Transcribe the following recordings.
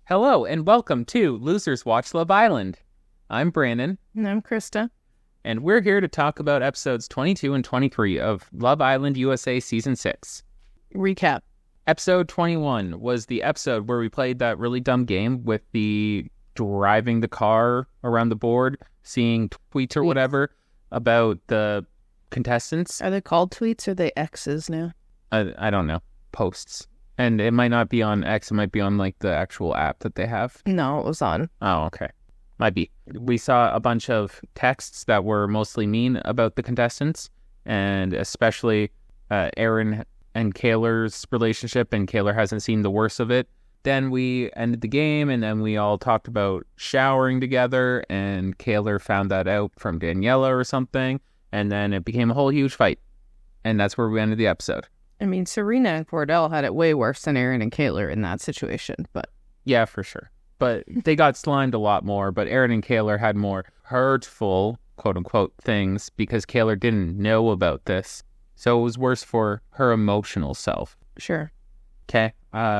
Hello and welcome to Losers Watch Love Island. I'm Brandon. And I'm Crista. And we're here to talk about episodes 22 and 23 of Love Island USA Season 6. Recap. Episode 21 was the episode where we played that really dumb game with the driving the car around the board, seeing tweets or whatever about the contestants. Are they called tweets or are they X's now? I don't know. Posts. And it might not be on X, it might be on like the actual app that they have. No, it was on. Oh, okay. Might be. We saw a bunch of texts that were mostly mean about the contestants, and especially Aaron and Kaylor's relationship, and Kaylor hasn't seen the worst of it. Then we ended the game, and then we all talked about showering together, and Kaylor found that out from Daniela or something, and then it became a whole huge fight. And that's where we ended the episode. I mean, Serena and Cordell had it way worse than Aaron and Kaylor in that situation, but... Yeah, for sure. But they got slimed a lot more, but Aaron and Kaylor had more hurtful, quote-unquote, things because Kaylor didn't know about this. So it was worse for her emotional self. Sure. Okay.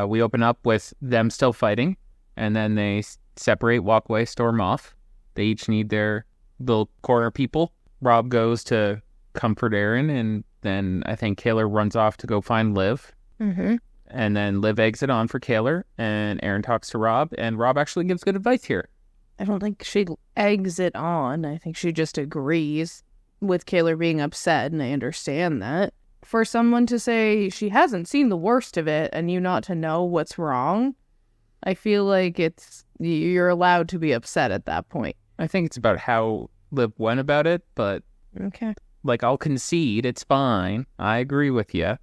We open up with them still fighting, and then they separate, walk away, storm off. They each need their little corner people. Rob goes to comfort Aaron, and then I think Kaylor runs off to go find Liv. Mm-hmm. And then Liv eggs it on for Kaylor, and Aaron talks to Rob, and Rob actually gives good advice here. I don't think she eggs it on. I think she just agrees with Kaylor being upset, and I understand that. For someone to say she hasn't seen the worst of it and you not to know what's wrong, I feel like you're allowed to be upset at that point. I think it's about how Liv went about it, but Okay. like I'll concede, it's fine. I agree with you.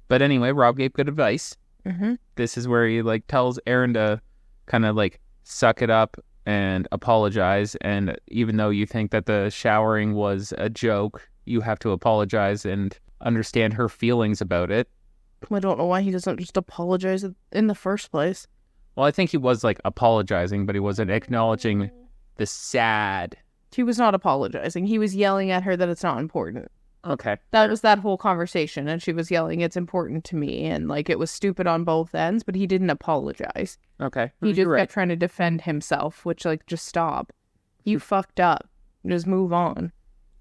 But anyway, Rob gave good advice. Mm-hmm. This is where he like tells Aaron to kind of like suck it up and apologize. And even though you think that the showering was a joke, you have to apologize and understand her feelings about it. I don't know why he doesn't just apologize in the first place. Well, I think he was like apologizing, but he wasn't acknowledging the sad. He was not apologizing. He was yelling at her that it's not important. Okay. That was that whole conversation, and she was yelling, it's important to me, and like it was stupid on both ends, but he didn't apologize. Okay. He just kept trying to defend himself, which like, just stop. You fucked up. Just move on.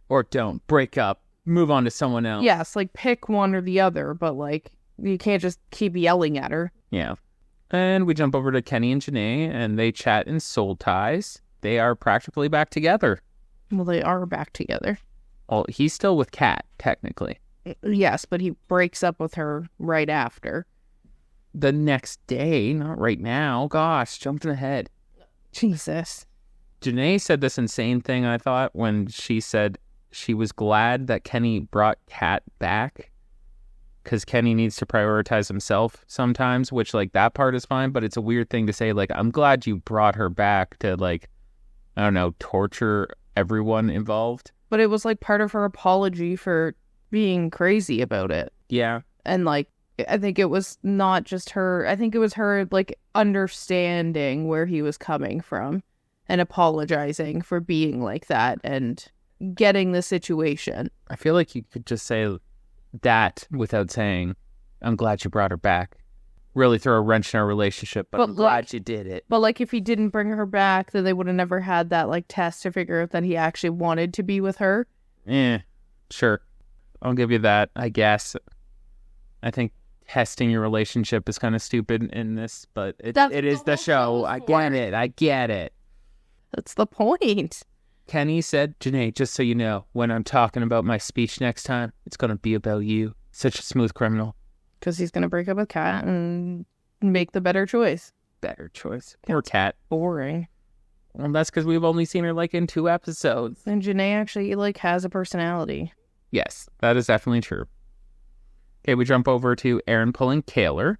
Or don't. Break up. Move on to someone else. Yes, like pick one or the other, but like you can't just keep yelling at her. Yeah. And we jump over to Kenny and Janae, and they chat in soul ties. They are practically back together. Well, they are back together. Well, he's still with Kat, technically. Yes, but he breaks up with her right after. The next day, not right now. Gosh, jumping ahead. Jesus. Janae said this insane thing, I thought, when she said she was glad that Kenny brought Kat back. Because Kenny needs to prioritize himself sometimes, which, like, that part is fine. But it's a weird thing to say, like, I'm glad you brought her back to, like, I don't know, torture everyone involved. But it was like part of her apology for being crazy about it. Yeah. And like, I think it was not just her. I think it was her like understanding where he was coming from and apologizing for being like that and getting the situation. I feel like you could just say that without saying, I'm glad you brought her back. Really throw a wrench in our relationship, but I'm glad you did it. But like if he didn't bring her back, then they would have never had that like test to figure out that he actually wanted to be with her. Sure. I'll give you that, I guess. I think testing your relationship is kind of stupid in this, but it is the show. I get it. That's the point. Kenny said, Janae, just so you know, when I'm talking about my speech next time, it's going to be about you. Such a smooth criminal. Because he's going to break up with Kat and make the better choice. Better choice. Poor Kat. Boring. Well, that's because we've only seen her like in 2 episodes. And Janae actually like has a personality. Yes, that is definitely true. Okay, we jump over to Aaron pulling Kaylor,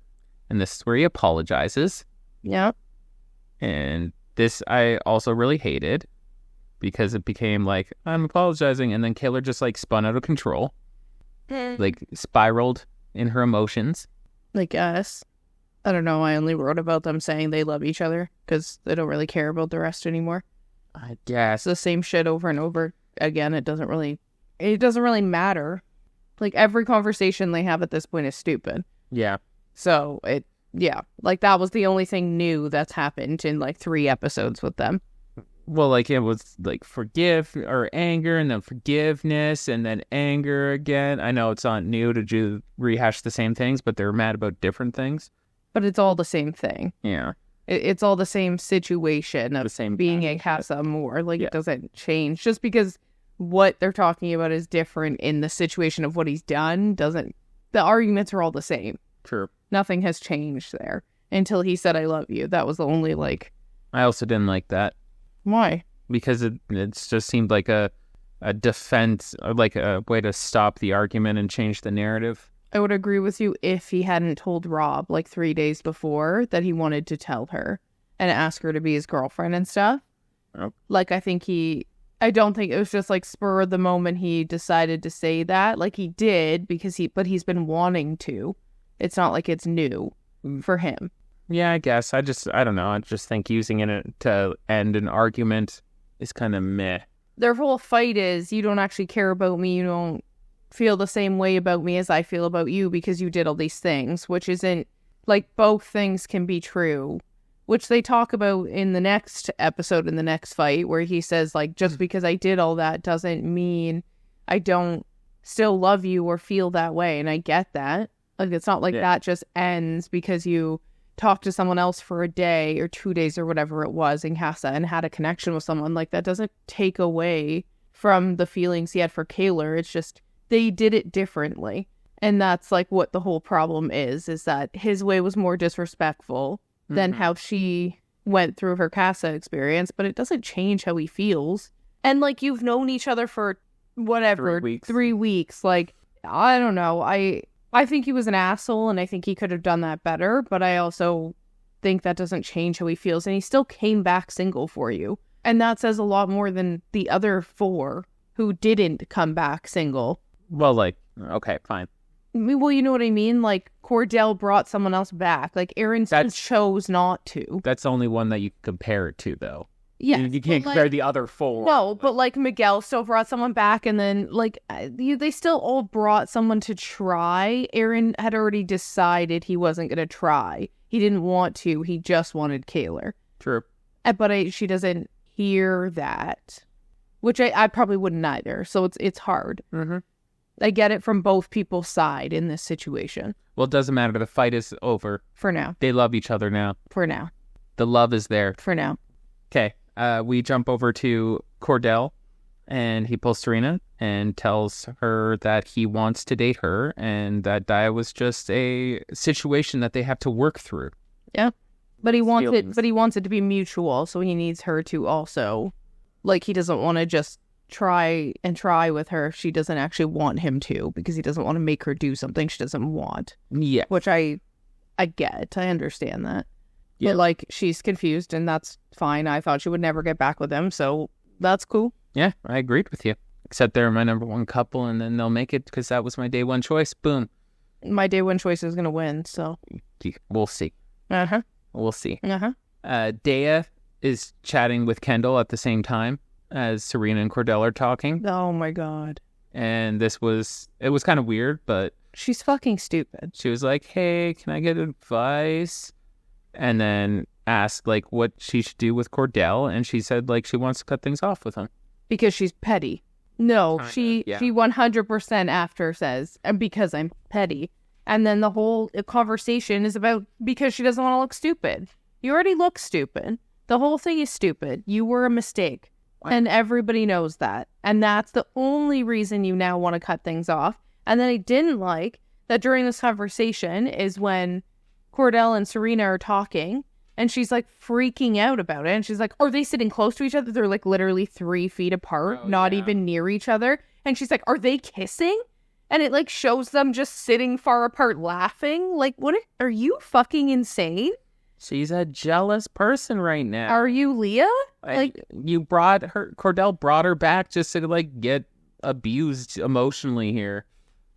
and this is where he apologizes. Yep. And this I also really hated because it became like, I'm apologizing, and then Kaylor just like spun out of control. Like spiraled in her emotions. Like us. I don't know. I only wrote about them saying they love each other because they don't really care about the rest anymore. I guess. It's the same shit over and over again. It doesn't really matter. Like every conversation they have at this point is stupid. Yeah. So Yeah, like that was the only thing new that's happened in like 3 episodes with them. Well, like it was like forgive or anger and then forgiveness and then anger again. I know it's not new to rehash the same things, but they're mad about different things. But it's all the same thing. Yeah. It's all the same situation of The same being pattern. a Casa Moore. Like, Yeah. it doesn't change. Just because what they're talking about is different in the situation of what he's done doesn't... The arguments are all the same. True. Nothing has changed there until he said, I love you. That was the only, like... I also didn't like that Why? because it just seemed like a defense, or like a way to stop the argument and change the narrative. I would agree with you if he hadn't told Rob, like, 3 days before that he wanted to tell her and ask her to be his girlfriend and stuff. Oh. Like, I don't think it was just, like, spur of the moment he decided to say that. Like, he did, but he's been wanting to. It's not like it's new for him. Yeah, I guess. I don't know. I just think using it to end an argument is kind of meh. Their whole fight is, you don't actually care about me, you don't feel the same way about me as I feel about you because you did all these things, which isn't, like, both things can be true, which they talk about in the next episode, in the next fight, where he says, like, just because I did all that doesn't mean I don't still love you or feel that way, and I get that. Like, it's not like that just ends because you talked to someone else for a day or 2 days or whatever it was in Casa and had a connection with someone. Like, that doesn't take away from the feelings he had for Kaylor. It's just they did it differently. And that's like what the whole problem is that his way was more disrespectful than how she went through her Casa experience, but it doesn't change how he feels. And like, you've known each other for whatever, 3 weeks. Like, I don't know. I think he was an asshole and I think he could have done that better, but I also think that doesn't change how he feels. And he still came back single for you. And that says a lot more than the other 4 who didn't come back single. Well, like, okay, fine. Well, you know what I mean? Like, Cordell brought someone else back. Like, Aaron still chose not to. That's the only one that you can compare it to, though. Yeah, you can't compare the other 4. No, but like Miguel still brought someone back, and then like they still all brought someone to try. Aaron had already decided he wasn't going to try. He didn't want to. He just wanted Kaylor. True. But she doesn't hear that, which I probably wouldn't either. So it's hard. Mm-hmm. I get it from both people's side in this situation. Well, it doesn't matter. The fight is over. For now. They love each other now. For now. The love is there. For now. Okay. We jump over to Cordell, and he pulls Serena and tells her that he wants to date her, and that Daya was just a situation that they have to work through. Yeah, but he wants it. But he wants it to be mutual, so he needs her to also, like, he doesn't want to just try with her if she doesn't actually want him to, because he doesn't want to make her do something she doesn't want. Yeah, which I get. I understand that. Yeah. But, like, she's confused, and that's fine. I thought she would never get back with him, so that's cool. Yeah, I agreed with you. Except they're my number 1 couple, and then they'll make it because that was my day 1 choice. Boom. My day 1 choice is going to win, so. We'll see. Uh-huh. We'll see. Uh-huh. Daya is chatting with Kendall at the same time as Serena and Cordell are talking. Oh, my God. And it was kind of weird, but... She's fucking stupid. She was like, hey, can I get advice? And then asked, like, what she should do with Cordell. And she said, like, she wants to cut things off with him. Because she's petty. No, she 100% after says, and because I'm petty. And then the whole conversation is about because she doesn't want to look stupid. You already look stupid. The whole thing is stupid. You were a mistake. And everybody knows that. And that's the only reason you now want to cut things off. And then I didn't like that during this conversation is when Cordell and Serena are talking, and she's like freaking out about it. And she's like, are they sitting close to each other? They're like literally 3 feet apart, not even near each other. And she's like, are they kissing? And it like shows them just sitting far apart laughing. Like, what? Are you fucking insane? She's a jealous person right now. Are you Leah? Like, Cordell brought her back just to like get abused emotionally here.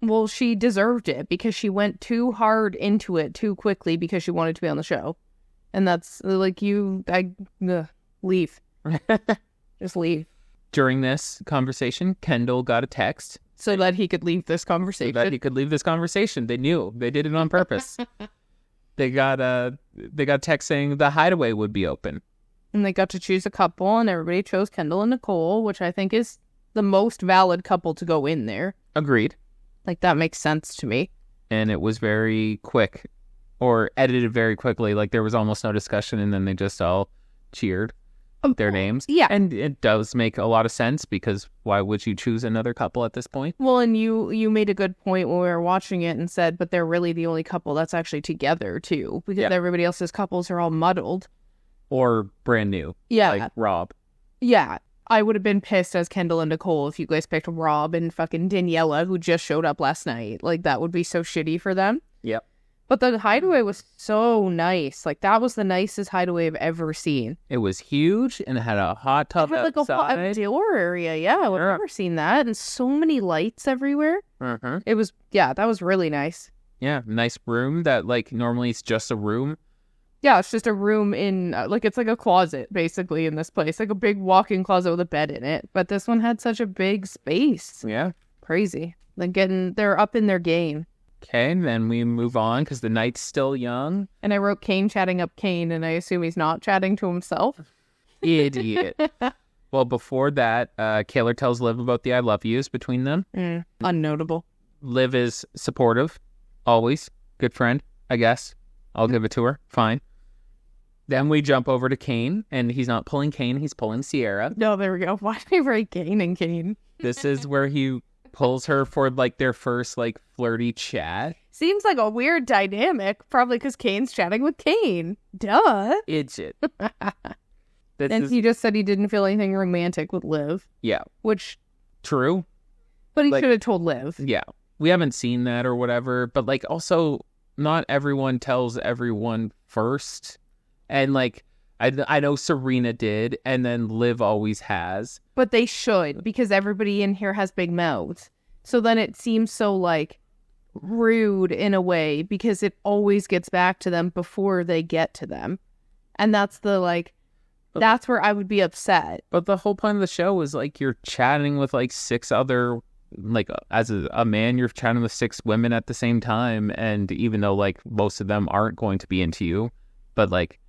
Well, she deserved it because she went too hard into it too quickly because she wanted to be on the show. And that's like leave. Just leave. During this conversation, Kendall got a text. So that he could leave this conversation. They knew. They did it on purpose. they got a text saying the hideaway would be open. And they got to choose a couple, and everybody chose Kendall and Nicole, which I think is the most valid couple to go in there. Agreed. Like, that makes sense to me. And it was very quick, or edited very quickly. Like, there was almost no discussion, and then they just all cheered their names. Yeah. And it does make a lot of sense, because why would you choose another couple at this point? Well, and you made a good point when we were watching it and said, but they're really the only couple that's actually together, too. Because everybody else's couples are all muddled. Or brand new. Yeah. Like Rob. Yeah. I would have been pissed as Kendall and Nicole if you guys picked Rob and fucking Daniela, who just showed up last night. Like, that would be so shitty for them. Yep. But the hideaway was so nice. Like, that was the nicest hideaway I've ever seen. It was huge, and it had a hot tub It had, like, outside. a hot outdoor area. Yeah, I've never seen that. And so many lights everywhere. It was, that was really nice. Yeah, nice room that, like, normally it's just a room. Yeah, it's just a room in, it's like a closet, basically, in this place. Like a big walk-in closet with a bed in it. But this one had such a big space. Yeah. Crazy. They're up in their game. Okay, then we move on, because the night's still young. And I wrote Kane chatting up Kane, and I assume he's not chatting to himself. Idiot. Well, before that, Kaylor tells Liv about the I love yous between them. Unnotable. Liv is supportive. Always. Good friend, I guess. I'll give it to her. Fine. Then we jump over to Kane, and he's not pulling Kane, he's pulling Sierra. No, there we go. Why did I write Kane and Kane? This is where he pulls her for, like, their first, like, flirty chat. Seems like a weird dynamic, probably because Kane's chatting with Kane. Duh. Idiot. And he just said he didn't feel anything romantic with Liv. Yeah. Which... True. But he should have told Liv. Yeah. We haven't seen that or whatever, but, like, also, not everyone tells everyone first. And, like, I know Serena did, and then Liv always has. But they should, because everybody in here has big mouths. So then it seems so, like, rude in a way, because it always gets back to them before they get to them. And that's that's where I would be upset. But the whole point of the show is, like, you're chatting with, like, 6 other, like, as a man, you're chatting with 6 women at the same time. And even though, like, most of them aren't going to be into you, but, like,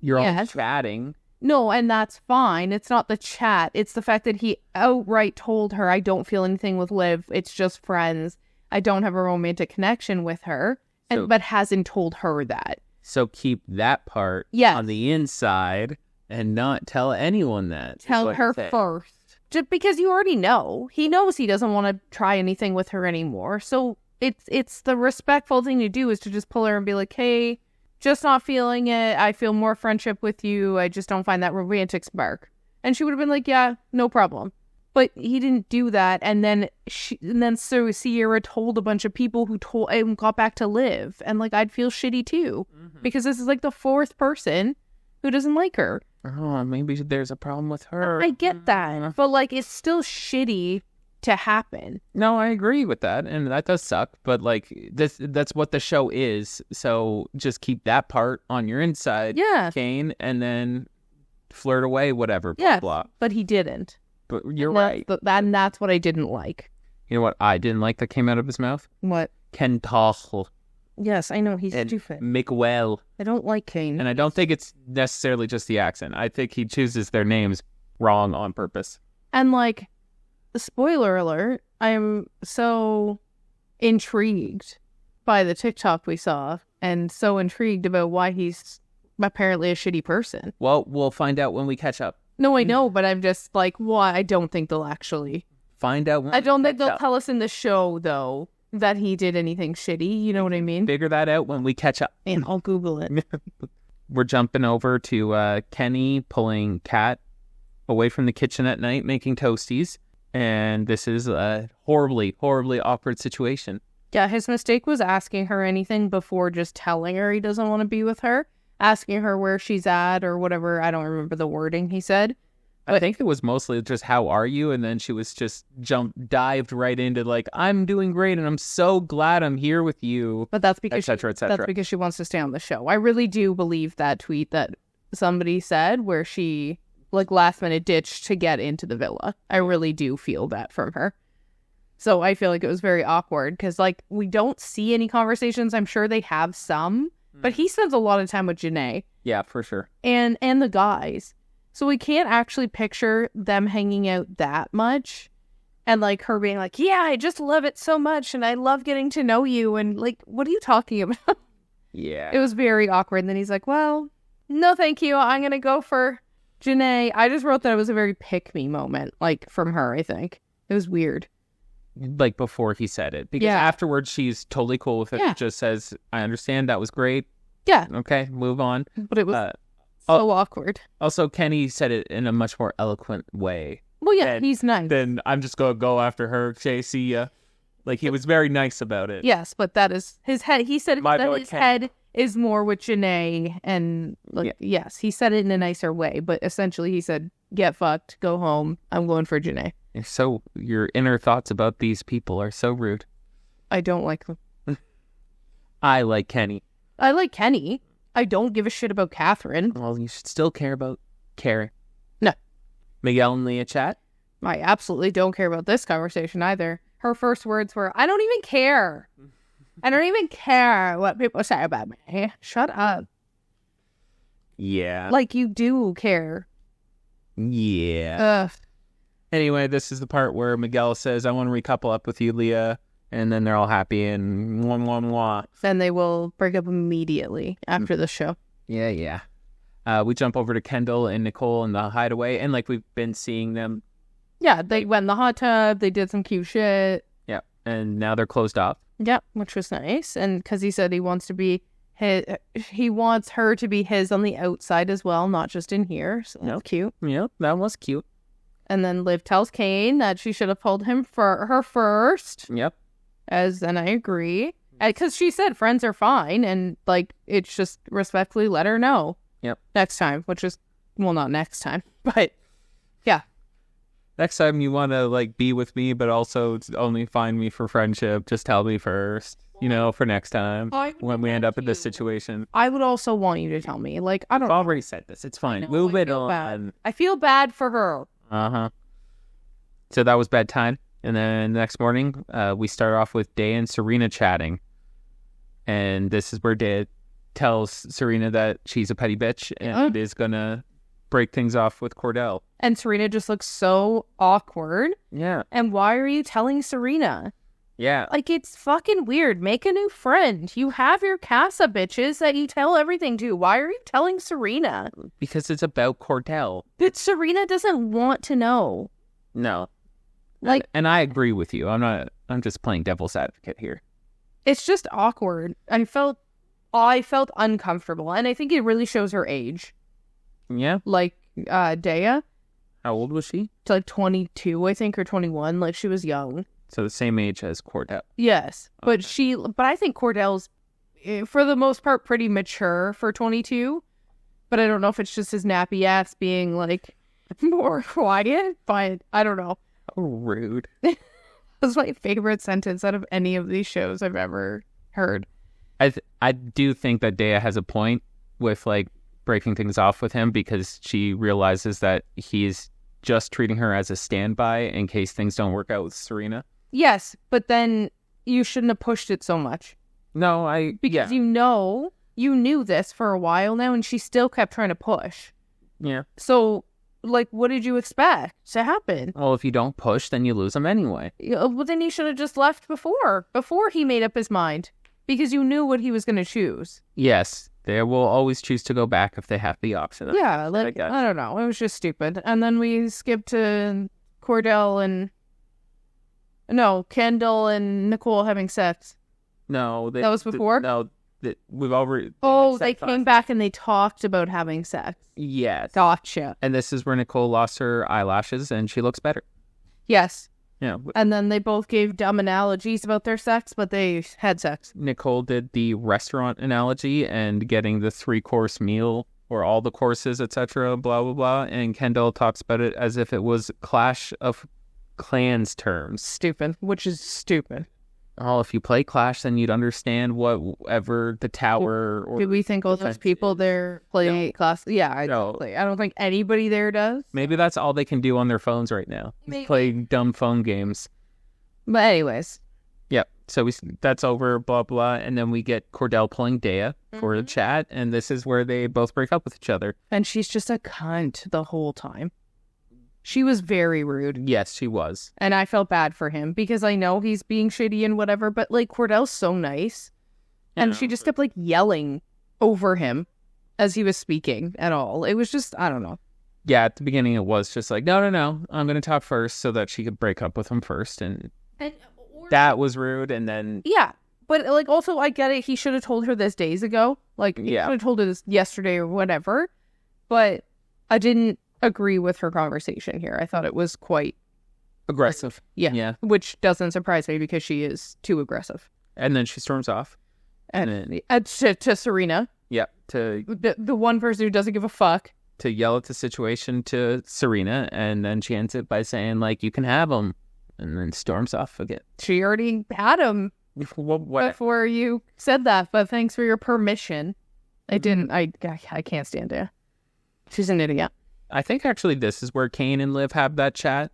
you're all chatting. No, and that's fine. It's not the chat. It's the fact that he outright told her, I don't feel anything with Liv. It's just friends. I don't have a romantic connection with her. But hasn't told her that. So keep that part on the inside and not tell anyone that. Tell her first. Just because you already know. He knows he doesn't want to try anything with her anymore. So it's the respectful thing to do is to just pull her and be like, hey, just not feeling it. I feel more friendship with you. I just don't find that romantic spark. And she would have been like, yeah, no problem. But he didn't do that. And then so Sierra told a bunch of people who told and got back to Liv. And, like, I'd feel shitty too. Because this is, like, the 4th person who doesn't like her. Oh, maybe there's a problem with her. I get that. But, like, it's still shitty to happen. No, I agree with that, and that does suck, but, like, that's what the show is, so just keep that part on your inside, Kane, and then flirt away, whatever, blah, blah. But he didn't. But you're right. And that's what I didn't like. You know what I didn't like that came out of his mouth? What? Kental. Yes, I know, he's stupid. Miguel. I don't like Kane. And I don't think it's necessarily just the accent. I think he chooses their names wrong on purpose. And, like, spoiler alert, I'm so intrigued by the TikTok we saw and so intrigued about why he's apparently a shitty person. Well, we'll find out when we catch up. No, I know, but I'm just like, why? I don't think they'll actually find out. I don't think they'll tell us in the show, though, that he did anything shitty. You know what I mean? Figure that out when we catch up. And I'll Google it. We're jumping over to Kenny pulling Kat away from the kitchen at night, making toasties. And this is a horribly, horribly awkward situation. Yeah, his mistake was asking her anything before just telling her he doesn't want to be with her. Asking her where she's at or whatever. I don't remember the wording he said. I think it was mostly just, how are you? And then she was just dived right into, like, I'm doing great and I'm so glad I'm here with you. But that's because that's because she wants to stay on the show. I really do believe that tweet that somebody said where she, like, last minute ditched to get into the villa. I really do feel that from her. So I feel like it was very awkward because, like, we don't see any conversations. I'm sure they have some, but he spends a lot of time with Janae. Yeah, for sure. And the guys. So we can't actually picture them hanging out that much. And, like, her being like, yeah, I just love it so much. And I love getting to know you. And, like, what are you talking about? Yeah. It was very awkward. And then he's like, well, no, thank you. I'm going to go for Janae. I just wrote that it was a very pick-me moment, like, from her, I think. It was weird. Like, before he said it. Because afterwards, she's totally cool with it. Yeah. Just says, I understand. That was great. Yeah. Okay, move on. But it was so awkward. Also, Kenny said it in a much more eloquent way. Well, yeah, he's nice. Then I'm just going to go after her. Jay, see ya. Like, he was very nice about it. Yes, but that is his head. He said that his head is more with Janae. And, like, yes, he said it in a nicer way. But essentially, he said, get fucked, go home. I'm going for Janae. So, your inner thoughts about these people are so rude. I don't like them. I like Kenny. I like Kenny. I don't give a shit about Catherine. Well, you should still care about Karen. No. Miguel and Leah chat? I absolutely don't care about this conversation either. Her first words were, I don't even care. I don't even care what people say about me. Shut up. Yeah. Like, you do care. Yeah. Anyway, this is the part where Miguel says, I want to recouple up with you, Leah. And then they're all happy and mwah, mwah, mwah. Then they will break up immediately after the show. Yeah. We jump over to Kendall and Nicole in the hideaway. And, like, we've been seeing them. Yeah, they went in the hot tub. They did some cute shit. Yeah. And now they're closed off. Yeah, which was nice. And because he said he wants to be he wants her to be his on the outside as well, not just in here. So that's cute. Yeah, that was cute. And then Liv tells Kane that she should have pulled him for her first. Yep. And I agree. Because she said friends are fine. And, like, it's just respectfully let her know. Yep. Next time. Which is, well, not next time. But, yeah. Next time you want to, like, be with me, but also only find me for friendship, just tell me first. You know, for next time. When we end up in this situation. I would also want you to tell me. Like, I don't I've already said this. It's fine. Move it on. I feel bad for her. Uh-huh. So that was bedtime. And then the next morning, we start off with Day and Serena chatting. And this is where Day tells Serena that she's a petty bitch and is going to break things off with Cordell. And Serena just looks so awkward. Yeah. And why are you telling Serena? Yeah. Like, it's fucking weird. Make a new friend. You have your Casa bitches that you tell everything to. Why are you telling Serena? Because it's about Cordell. But Serena doesn't want to know. No. Like, and I agree with you. I'm just playing devil's advocate here. It's just awkward. I felt uncomfortable. And I think it really shows her age. Yeah. Like, Dea. How old was she? It's like 22, I think, or 21. Like, she was young. So the same age as Cordell. Yes. But I think Cordell's, for the most part, pretty mature for 22. But I don't know if it's just his nappy ass being, like, more quiet. But I don't know. Oh, rude. That's my favorite sentence out of any of these shows I've ever heard. I do think that Dea has a point with, like, breaking things off with him because she realizes that he's just treating her as a standby in case things don't work out with Serena. Yes, but then you shouldn't have pushed it so much. No, because you knew this for a while now and she still kept trying to push. Yeah. So, like, what did you expect to happen? Well, if you don't push, then you lose him anyway. Well, then you should have just left before he made up his mind. Because you knew what he was going to choose. Yes, they will always choose to go back if they have the option. Yeah, like, I don't know. It was just stupid. And then we skipped to Kendall and Nicole having sex. No. That was before? We've already... They came back and they talked about having sex. Yes. Gotcha. And this is where Nicole lost her eyelashes and she looks better. Yes. Yeah. And then they both gave dumb analogies about their sex, but they had sex. Nicole did the restaurant analogy and getting the 3-course meal or all the courses, etc., blah, blah, blah. And Kendall talks about it as if it was Clash of Clans terms. Stupid. Which is stupid. Oh, if you play Clash, then you'd understand whatever the tower or... Do we think all those people there play Clash? Yeah, I don't think anybody there does. Maybe that's all they can do on their phones right now. Play dumb phone games. But anyways, Yep. So that's over, blah, blah. And then we get Cordell pulling Dea for a chat. And this is where they both break up with each other. And she's just a cunt the whole time. She was very rude. Yes, she was. And I felt bad for him because I know he's being shitty and whatever, but like Cordell's so nice. And she just kept like yelling over him as he was speaking at all. It was just, I don't know. Yeah, at the beginning it was just like, no, I'm going to talk first so that she could break up with him first. And that was rude. And then... Yeah. But like also I get it. He should have told her this days ago. Like he should have told her this yesterday or whatever. But I didn't agree with her conversation here. I thought it was quite... aggressive. Yeah. Which doesn't surprise me because she is too aggressive. And then she storms off. And to Serena. Yeah. To the one person who doesn't give a fuck. To yell at the situation to Serena. And then she ends it by saying, like, you can have him. And then storms off again. She already had him before you said that. But thanks for your permission. I didn't. I can't stand her. She's an idiot. I think actually this is where Kane and Liv have that chat.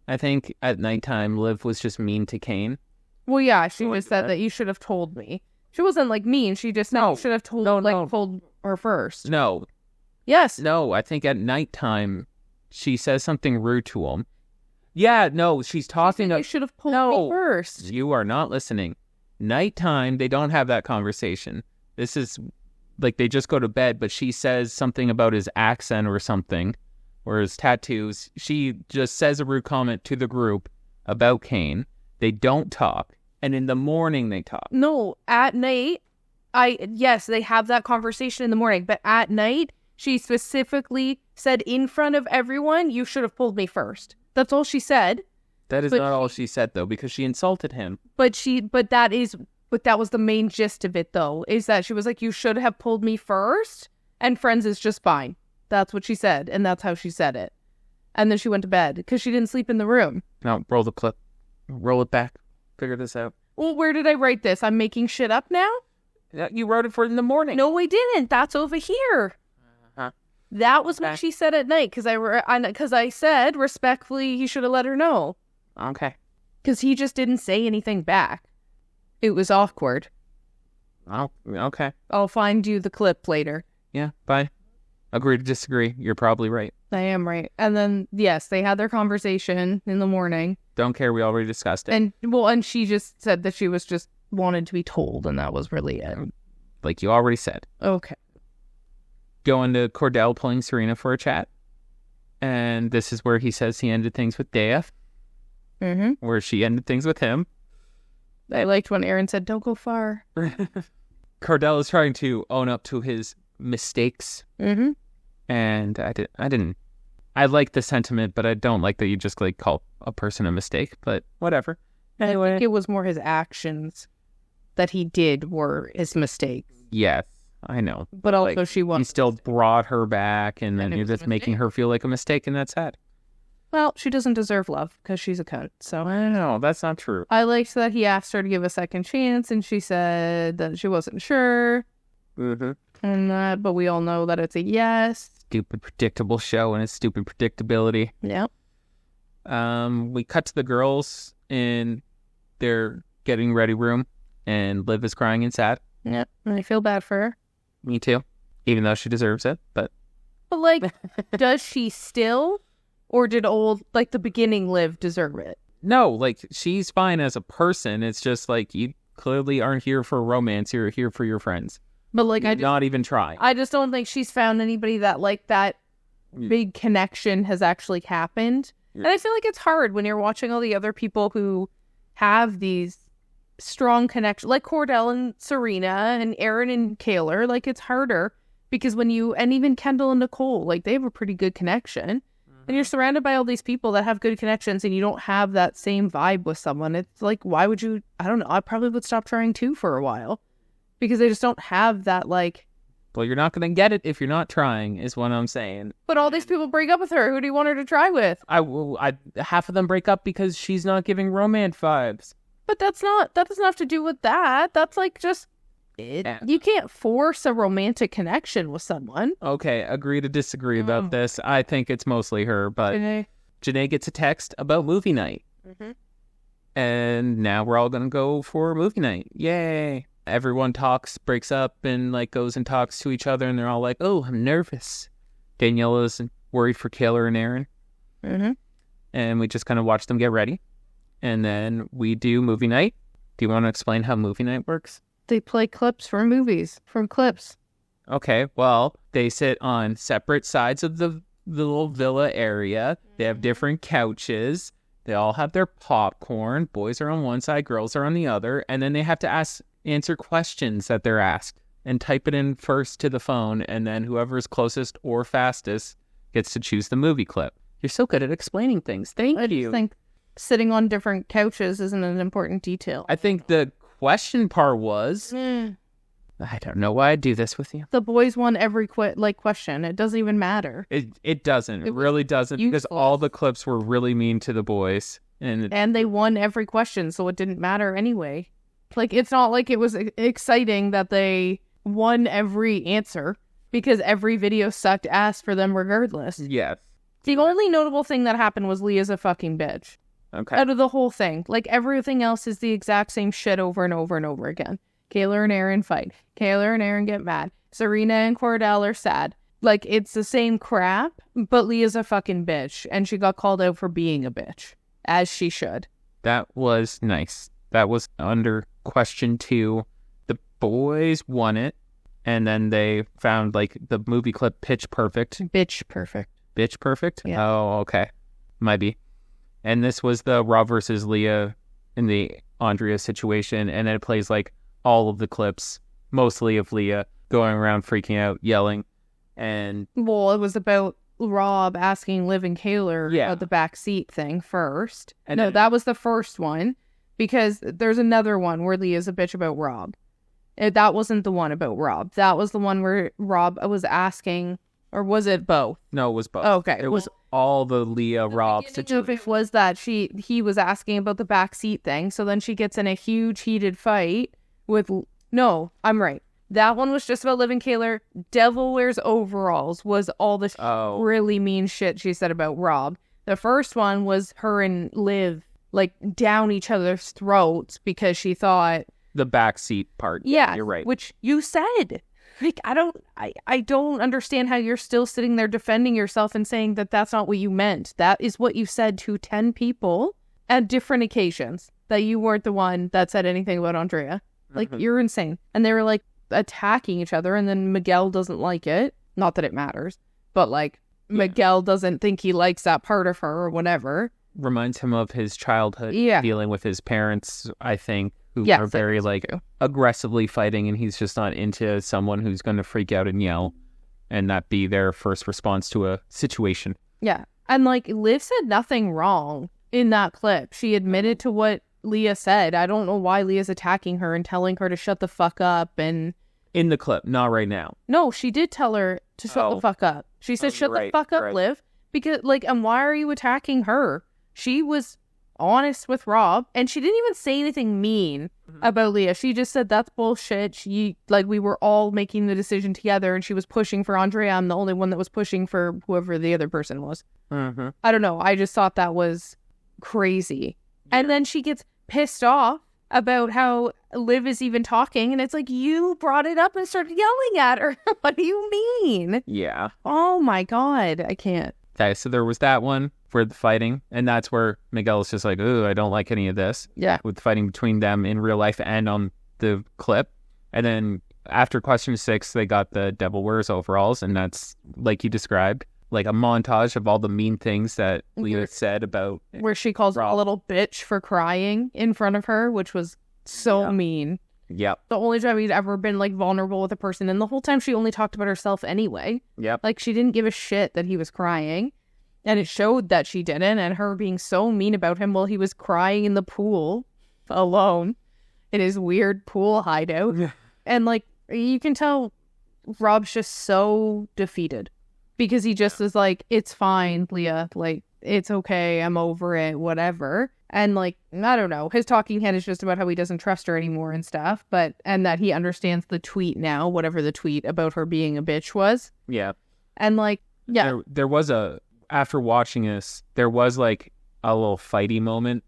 I think at nighttime, Liv was just mean to Kane. Well, yeah, she just said that you should have told me. She wasn't like mean. She just should have told told her first. No. Yes. No, I think at nighttime she says something rude to him. Yeah, no, she's talking. You should have told me first. You are not listening. Nighttime, they don't have that conversation. This is like they just go to bed, but she says something about his accent or something, or his tattoos. She just says a rude comment to the group about Kane. They don't talk. And in the morning, they talk. No, at night, yes, they have that conversation in the morning. But at night, she specifically said in front of everyone, you should have pulled me first. That's all she said. That is not all she said, though, because she insulted him. But that was the main gist of it, though, is that she was like, you should have pulled me first, and friends is just fine. That's what she said, and that's how she said it. And then she went to bed, because she didn't sleep in the room. No, roll the clip. Roll it back. Figure this out. Well, where did I write this? I'm making shit up now? You wrote it for in the morning. No, I didn't. That's over here. That was what she said at night, because I said, respectfully, he should have let her know. Okay. Because he just didn't say anything back. It was awkward. Oh, okay. I'll find you the clip later. Yeah, bye. Agree to disagree. You're probably right. I am right. And then, yes, they had their conversation in the morning. Don't care. We already discussed it. And she just said that she was just wanted to be told, and that was really it. Like you already said. Okay. Going to Cordell pulling Serena for a chat. And this is where he says he ended things with Dea. Mm-hmm. Where she ended things with him. I liked when Aaron said, don't go far. Cordell is trying to own up to his mistakes. Mm-hmm. And I like the sentiment, but I don't like that you just like call a person a mistake, but whatever. Anyway. I think it was more his actions that he did were his mistakes. Yes, I know. But also like, she he still brought her back, and then you're just making her feel like a mistake, and that's sad. Well, she doesn't deserve love because she's a cunt. So I know that's not true. I liked that he asked her to give a second chance, and she said that she wasn't sure. Mm-hmm. And but we all know that it's a yes. Stupid, predictable show and its stupid predictability. Yeah. We cut to the girls in their getting ready room, and Liv is crying and sad. Yeah, and I feel bad for her. Me too, even though she deserves it. But like, does she still? Or did the beginning Liv deserve it? No, like, she's fine as a person. It's just, like, you clearly aren't here for romance. You're here for your friends. But, like, not even try. I just don't think she's found anybody that, like, that big connection has actually happened. Yeah. And I feel like it's hard when you're watching all the other people who have these strong connections, like Cordell and Serena and Aaron and Kaylor. Like, it's harder because and even Kendall and Nicole, like, they have a pretty good connection. And you're surrounded by all these people that have good connections, and you don't have that same vibe with someone. It's like, why would you? I don't know. I probably would stop trying too for a while because they just don't have that, like. Well, you're not going to get it if you're not trying, is what I'm saying. But all these people break up with her. Who do you want her to try with? Half of them break up because she's not giving romance vibes. But that doesn't have to do with that. That's like just. You can't force a romantic connection with someone. Okay, agree to disagree about this. I think it's mostly her, but Janae gets a text about movie night. Mm-hmm. And now we're all going to go for movie night. Yay. Everyone breaks up and like goes and talks to each other. And they're all like, oh, I'm nervous. Danielle is worried for Kayla and Aaron. Mm-hmm. And we just kind of watch them get ready. And then we do movie night. Do you want to explain how movie night works? They play clips from movies, from clips. Okay, well, they sit on separate sides of the little villa area. They have different couches. They all have their popcorn. Boys are on one side, girls are on the other. And then they have to answer questions that they're asked and type it in first to the phone. And then whoever is closest or fastest gets to choose the movie clip. You're so good at explaining things. Thank you. I think sitting on different couches isn't an important detail. I think the question part was... I don't know why I do this with you. The boys won every question. It doesn't even matter. It doesn't. It really doesn't. Because all the clips were really mean to the boys. And they won every question, so it didn't matter anyway. Like, it's not like it was exciting that they won every answer, because every video sucked ass for them regardless. Yes. The only notable thing that happened was Leah's a fucking bitch. Okay. Out of the whole thing. Like, everything else is the exact same shit over and over and over again. Kayla and Aaron fight. Kayla and Aaron get mad. Serena and Cordell are sad. Like, it's the same crap, but Leah's a fucking bitch, and she got called out for being a bitch, as she should. That was nice. That was under question 2. The boys won it, and then they found, like, the movie clip Pitch Perfect. Bitch perfect. Bitch Perfect? Yeah. Oh, okay. Might be. And this was the Rob versus Leah in the Andrea situation, and then it plays, like, all of the clips, mostly of Leah, going around freaking out, yelling, and... Well, it was about Rob asking Liv and Kayla about the back seat thing first. And no, that was the first one, because there's another one where Leah's a bitch about Rob. That wasn't the one about Rob. That was the one where Rob was asking, or was it both? No, it was both. Okay. It was all the Leah-Rob situation. It was that he was asking about the back seat thing, so then she gets in a huge heated fight with... No, I'm right. That one was just about Liv and Kayla. Devil Wears Overalls was all the really mean shit she said about Rob. The first one was her and Liv, like, down each other's throats because she thought... The backseat part. Yeah, you're right. Which you said. Like, I don't understand how you're still sitting there defending yourself and saying that that's not what you meant. That is what you said to 10 people at different occasions, that you weren't the one that said anything about Andrea. Like, you're insane. And they were, like, attacking each other, and then Miguel doesn't like it. Not that it matters, but, like, Miguel doesn't think he likes that part of her or whatever. Reminds him of his childhood dealing with his parents, I think, who are very, like, aggressively fighting, and he's just not into someone who's going to freak out and yell and not be their first response to a situation. Yeah. And, like, Liv said nothing wrong in that clip. She admitted to what Leah said. I don't know why Leah's attacking her and telling her to shut the fuck up. And in the clip, not right now. No, she did tell her to shut the fuck up. She said, shut the fuck up, Liv. Because, like, and why are you attacking her? She was honest with Rob, and she didn't even say anything mean about Leah. She just said, that's bullshit. We were all making the decision together, and she was pushing for Andrea. I'm the only one that was pushing for whoever the other person was. I don't know. I just thought that was crazy. Yeah. And then she gets pissed off about how Liv is even talking, and it's like, you brought it up and started yelling at her. What do you mean? Yeah. Oh my God, I can't. Okay, so there was that one for the fighting, and that's where Miguel is just like, ooh, I don't like any of this. Yeah. With the fighting between them in real life and on the clip. And then after question 6, they got the Devil Wears Overalls, and that's, like you described, like a montage of all the mean things that Leah said about... Where she calls Rob a little bitch for crying in front of her, which was so mean. Yep. The only time he'd ever been, like, vulnerable with a person, and the whole time she only talked about herself anyway. Yep. Like, she didn't give a shit that he was crying, and it showed that she didn't, and her being so mean about him while he was crying in the pool alone in his weird pool hideout. And, like, you can tell Rob's just so defeated. Because he just is like, it's fine, Leah. Like, it's okay. I'm over it. Whatever. And, like, I don't know. His talking head is just about how he doesn't trust her anymore and stuff. And that he understands the tweet now, whatever the tweet about her being a bitch was. Yeah. And, like, yeah. There was after watching this, there was, like, a little fighty moment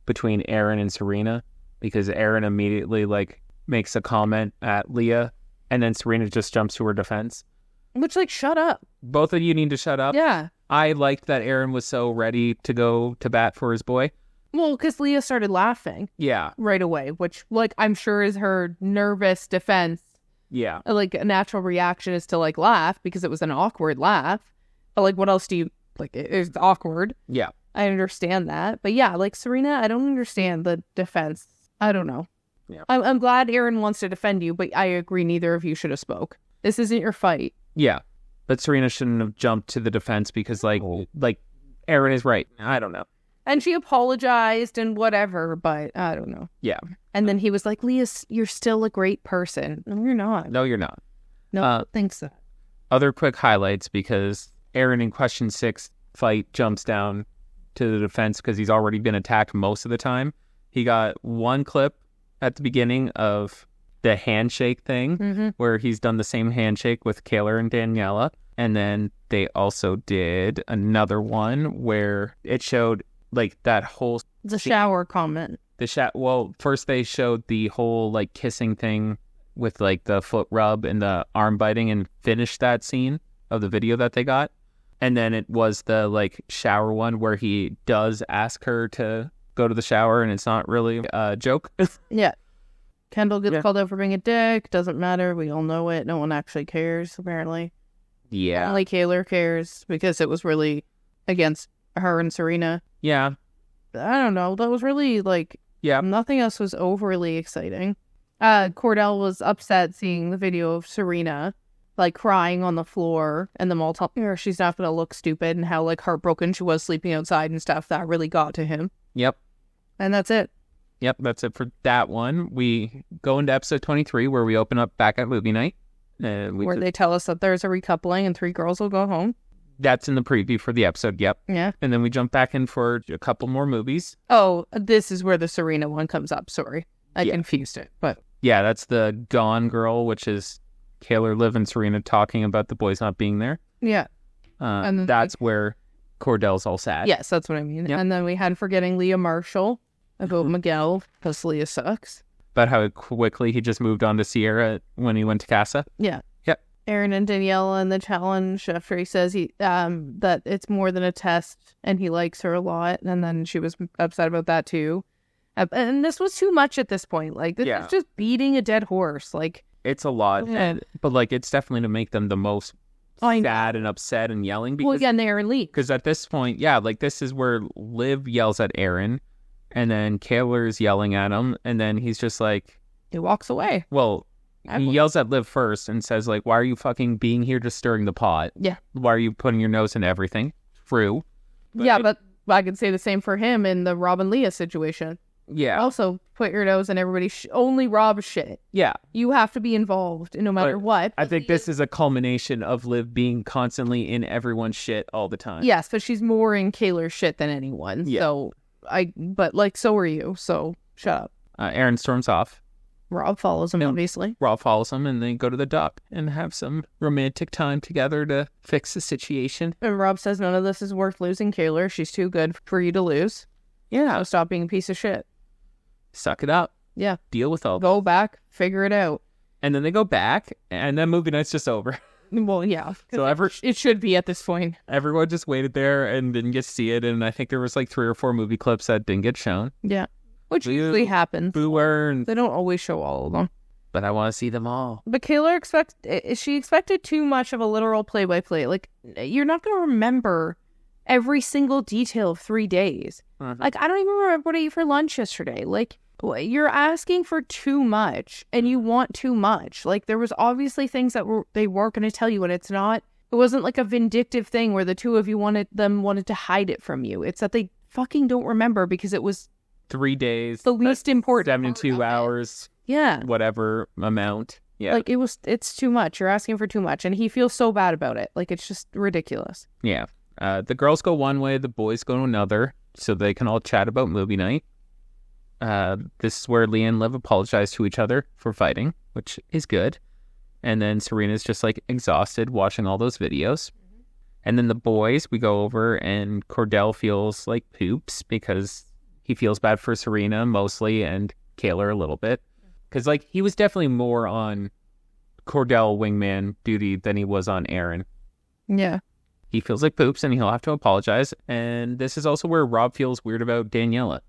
between Aaron and Serena, because Aaron immediately like makes a comment at Leah, and then Serena just jumps to her defense. Which, like, shut up. Both of you need to shut up. Yeah. I liked that Aaron was so ready to go to bat for his boy. Well, because Leah started laughing. Yeah. Right away, which, like, I'm sure is her nervous defense. Yeah. Like, a natural reaction is to, like, laugh because it was an awkward laugh. But, like, what else do you, like, it's awkward. Yeah. I understand that. But, yeah, like, Serena, I don't understand the defense. I don't know. Yeah. I'm glad Aaron wants to defend you, but I agree neither of you should have spoke. This isn't your fight. Yeah. But Serena shouldn't have jumped to the defense because, like Aaron is right. I don't know. And she apologized and whatever, but I don't know. Yeah. And then he was like, Leah, you're still a great person. No, you're not. No, you're not. No, I don't think so. Other quick highlights, because Aaron in question 6 fight jumps down to the defense because he's already been attacked most of the time. He got one clip at the beginning of the handshake thing where he's done the same handshake with Kayla and Daniela. And then they also did another one where it showed like that whole... The shower comment. Well, first they showed the whole like kissing thing with like the foot rub and the arm biting and finished that scene of the video that they got. And then it was the like shower one where he does ask her to go to the shower and it's not really a joke. Yeah. Kendall gets called out for being a dick. Doesn't matter. We all know it. No one actually cares, apparently. Yeah. Only Kayla cares because it was really against her and Serena. Yeah. I don't know. That was really like... Yeah. Nothing else was overly exciting. Cordell was upset seeing the video of Serena like crying on the floor and them all telling her she's not going to look stupid and how like heartbroken she was sleeping outside and stuff. That really got to him. Yep. And that's it. Yep, that's it for that one. We go into episode 23 where we open up back at movie night. Where they tell us that there's a recoupling and 3 girls will go home. That's in the preview for the episode, yep. Yeah. And then we jump back in for a couple more movies. Oh, this is where the Serena one comes up. Sorry. I confused it. But yeah, that's the Gone Girl, which is Kayla, Liv, and Serena talking about the boys not being there. Yeah. And that's where Cordell's all sad. Yes, that's what I mean. Yep. And then we had Forgetting Leah Marshall about Miguel because Leah sucks. About how quickly he just moved on to Sierra when he went to Casa. Yeah. Yep. Aaron and Danielle in the challenge after he says that it's more than a test and he likes her a lot. And then she was upset about that too. And this was too much at this point. Like, this is just beating a dead horse. Like, it's a lot. But like, it's definitely to make them the most sad and upset and yelling. Because, well, again, Aaron leaves. Because at this point, like this is where Liv yells at Aaron. And then Kayla's yelling at him, and then he's just like... He walks away. Well, he yells at Liv first and says, like, why are you fucking being here just stirring the pot? Yeah. Why are you putting your nose in everything? True. But I could say the same for him in the Rob and Leah situation. Yeah. Also, put your nose in everybody. Only Rob shit. Yeah. You have to be involved no matter what. I think this is a culmination of Liv being constantly in everyone's shit all the time. Yes, but she's more in Kayla's shit than anyone. Yeah. So... But like, so are you, so shut up. Aaron storms off. Rob follows him, obviously. Rob follows him, and they go to the dock and have some romantic time together to fix the situation. And Rob says none of this is worth losing Kayla. She's too good for you to lose. Yeah. So stop being a piece of shit. Suck it up. Yeah. Deal with all. Go back, figure it out. And then they go back, and then movie night's just over. Well, yeah. So it should be at this point. Everyone just waited there and didn't get to see it, and I think there was like 3 or 4 movie clips that didn't get shown. Yeah, which usually happens. They don't always show all of them. But I want to see them all. But Kayla expected too much of a literal play-by-play. Like, you're not going to remember every single detail of 3 days. Mm-hmm. Like, I don't even remember what I ate for lunch yesterday. Like, you're asking for too much and you want too much. Like, there was obviously things that they weren't going to tell you, and it wasn't like a vindictive thing where the two of you wanted to hide it from you. It's that they fucking don't remember because it was 3 days. The least important. 72 hours. Yeah. Whatever amount. Yeah. Like, it's too much. You're asking for too much. And he feels so bad about it. Like, it's just ridiculous. Yeah. The girls go one way, the boys go another, so they can all chat about movie night. This is where Leah and Liv apologize to each other for fighting, which is good. And then Serena's just like exhausted watching all those videos. And then the boys, we go over and Cordell feels like poops because he feels bad for Serena mostly and Kaylor a little bit. Because, like, he was definitely more on Cordell wingman duty than he was on Aaron. Yeah. He feels like poops and he'll have to apologize. And this is also where Rob feels weird about Daniela.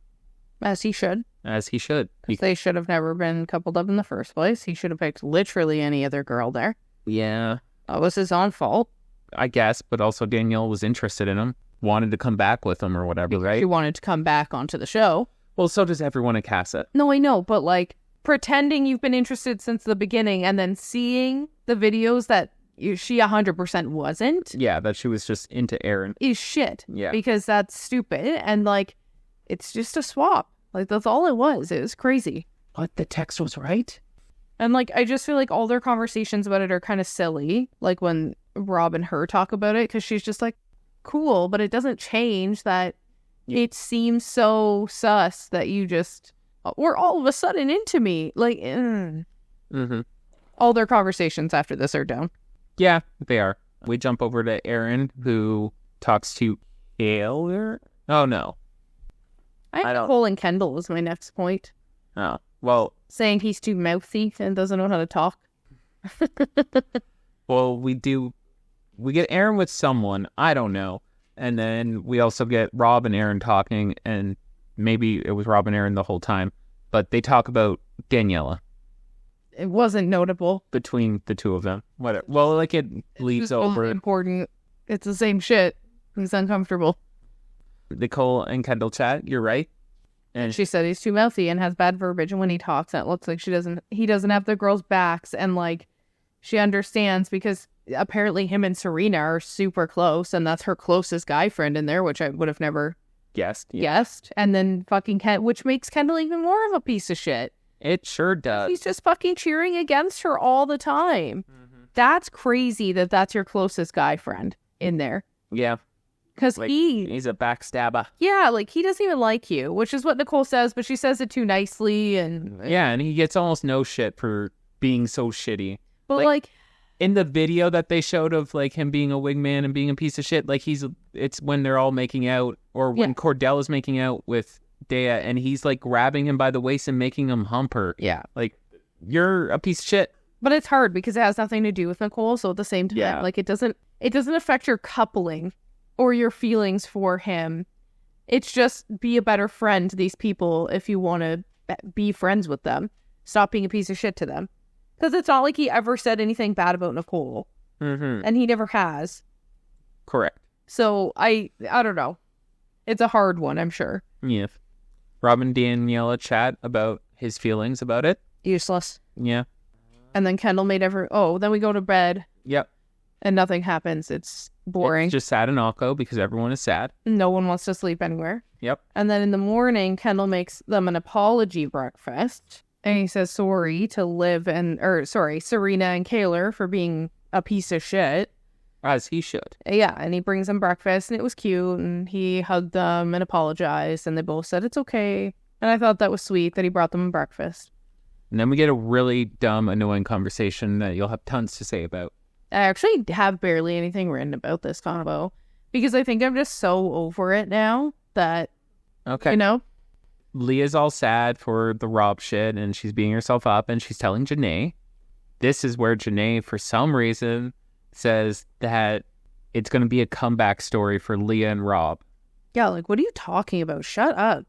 As he should. As he should. They should have never been coupled up in the first place. He should have picked literally any other girl there. Yeah. That was his own fault. I guess, but also Danielle was interested in him. Wanted to come back with him or whatever, right? She wanted to come back onto the show. Well, so does everyone at Casa. No, I know, but like pretending you've been interested since the beginning and then seeing the videos that she 100% wasn't. Yeah, that she was just into Aaron. Is shit. Yeah. Because that's stupid. And like, it's just a swap. Like, that's all it was. It was crazy. But the text was right. And like, I just feel like all their conversations about it are kind of silly. Like when Rob and her talk about it, because she's just like, cool, but it doesn't change that it seems so sus that you just were all of a sudden into me. Like, all their conversations after this are down. Yeah, they are. We jump over to Aaron, who talks to Kaylor. Oh, no. I don't. Cole and Kendall was my next point. Oh, well. Saying he's too mouthy and doesn't know how to talk. Well, we get Aaron with someone. I don't know. And then we also get Rob and Aaron talking, and maybe it was Rob and Aaron the whole time, but they talk about Daniela. It wasn't notable between the two of them. Whatever. Well, like it leads over. Important. It's the same shit. He's uncomfortable. Nicole and Kendall chat. You're right. And she said he's too mouthy and has bad verbiage, and when he talks, it looks like he doesn't have the girls' backs, and like she understands because apparently him and Serena are super close, and that's her closest guy friend in there, which I would have never guessed. And then fucking which makes Kendall even more of a piece of shit. It sure does. He's just fucking cheering against her all the time. That's crazy that that's your closest guy friend in there. Yeah. Because like, he's a backstabber. Yeah, like he doesn't even like you, which is what Nicole says, but she says it too nicely. And yeah, and he gets almost no shit for being so shitty. But like in the video that they showed of like him being a wingman and being a piece of shit, like it's when they're all making out, or when Cordell is making out with Dea, and he's like grabbing him by the waist and making him hump her. Yeah. Like, you're a piece of shit. But it's hard because it has nothing to do with Nicole, so at the same time, like it doesn't affect your coupling or your feelings for him. It's just be a better friend to these people if you want to be friends with them. Stop being a piece of shit to them. Because it's not like he ever said anything bad about Nicole. And he never has. Correct. So I don't know. It's a hard one, I'm sure. Yeah. Rob and Daniela chat about his feelings about it. Useless. Yeah. And then Kendall made then we go to bed. Yep. And nothing happens. It's boring. It's just sad and awkward because everyone is sad. No one wants to sleep anywhere. Yep. And then in the morning, Kendall makes them an apology breakfast. And he says sorry to Serena and Kaylor for being a piece of shit. As he should. Yeah, and he brings them breakfast, and it was cute, and he hugged them and apologized, and they both said it's okay. And I thought that was sweet that he brought them breakfast. And then we get a really dumb, annoying conversation that you'll have tons to say about. I actually have barely anything written about this combo, because I think I'm just so over it now that, okay, you know? Leah's all sad for the Rob shit, and she's beating herself up, and she's telling Janae. This is where Janae, for some reason, says that it's going to be a comeback story for Leah and Rob. Yeah, like, what are you talking about? Shut up.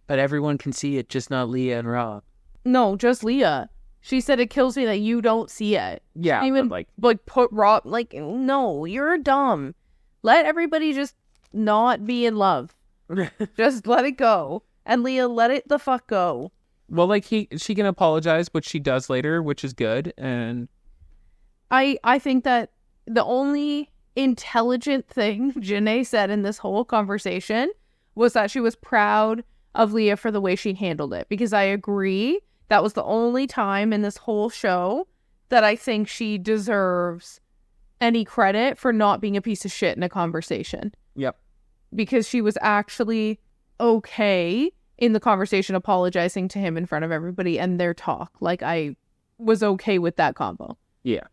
But everyone can see it, just not Leah and Rob. No, just Leah. She said it kills me that you don't see it. Yeah, even like put Rob, like, no, you're dumb. Let everybody just not be in love. Just let it go. And Leah, let it the fuck go. Well, like, she can apologize, which she does later, which is good. And I think that the only intelligent thing Janae said in this whole conversation was that she was proud of Leah for the way she handled it. Because I agree, that was the only time in this whole show that I think she deserves any credit for not being a piece of shit in a conversation. Yep. Because she was actually okay in the conversation apologizing to him in front of everybody and their talk. Like, I was okay with that combo. Yeah.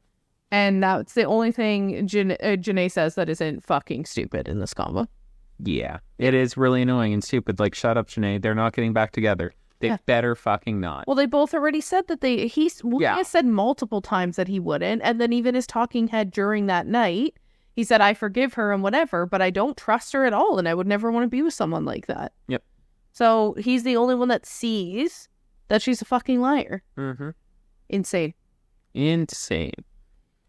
And that's the only thing Janae says that isn't fucking stupid in this combo. Yeah, it is really annoying and stupid. Like, shut up, Janae. They're not getting back together. They better fucking not. Well, they both already said that he has said multiple times that he wouldn't. And then even his talking head during that night, he said, I forgive her and whatever, but I don't trust her at all. And I would never want to be with someone like that. Yep. So he's the only one that sees that she's a fucking liar. Mm-hmm. Insane.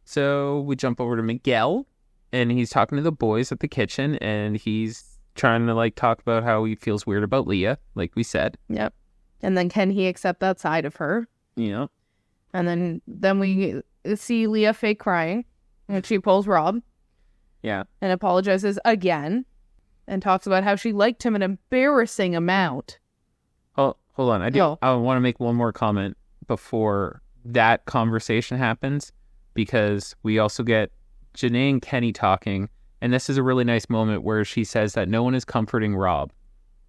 So we jump over to Miguel, and he's talking to the boys at the kitchen, and he's trying to, like, talk about how he feels weird about Leah, like we said. Yep. And then can he accept that side of her? Yeah. And then we see Leah fake crying, and she pulls Rob. Yeah. And apologizes again, and talks about how she liked him an embarrassing amount. Oh, hold on. I want to make one more comment before that conversation happens, because we also get Janae and Kenny talking, and this is a really nice moment where she says that no one is comforting Rob.